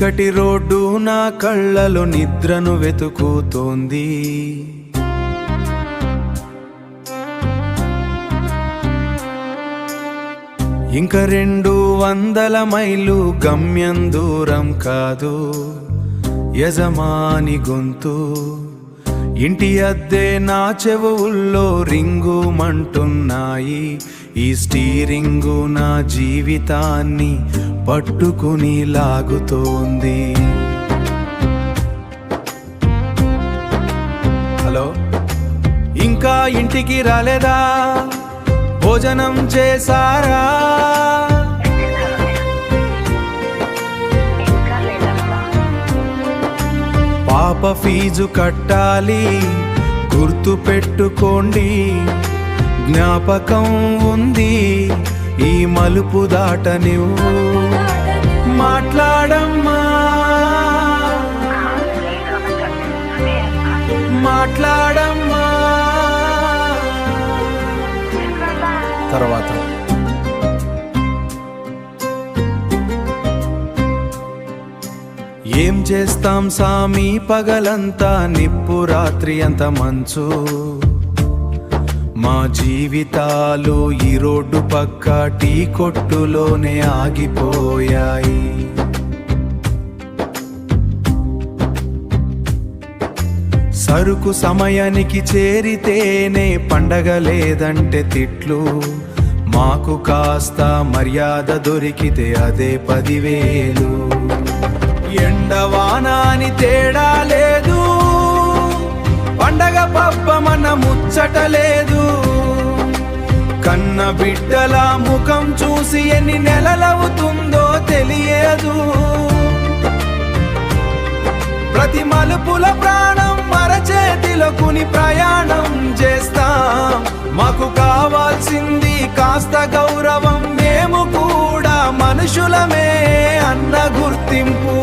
చీకటి రోడ్డు నా కళ్ళలో నిద్రను వెతుకుతోంది. ఇంక 200 మైళ్ళు గమ్యం దూరం కాదు. యజమాని గొంతు ఇంటి అద్దె నా చెవుల్లో రింగుమంటున్నాయి. ఈ స్టీరింగు నా జీవితాన్ని పట్టుకుని లాగుతోంది. హలో, ఇంకా ఇంటికి రాలేదా? భోజనం చేశారా? పాప ఫీజు కట్టాలి, గుర్తు పెట్టుకోండి. జ్ఞాపకం ఉంది, ఈ మలుపు దాటనివ్వు. మాట్లాడమ్మా, మాట్లాడమ్మా. తర్వాత ఏం చేస్తాం సామి, పగలంతా నిప్పు, రాత్రి అంత మంచు. మా జీవితాలు ఈ రోడ్డు పక్క టీ కొట్టులోనే ఆగిపోయాయి. సరుకు సమయానికి చేరితేనే పండగ, లేదంటే తిట్లు. మాకు కాస్త మర్యాద దొరికితే అదే 10,000. ఎండవానాని తేడా లేదు, పండగ పబ్బమన్న ముచ్చట లేదు. కన్న బిడ్డల ముఖం చూసి ఎన్ని నెలలవుతుందో తెలియదు. ప్రతి మలుపుల ప్రాణం మరచేతిలో కుని ప్రయాణం చేస్తాం. మాకు కావాల్సింది కాస్త గౌరవం, మేము కూడా మనుషులమే అన్న గుర్తింపు.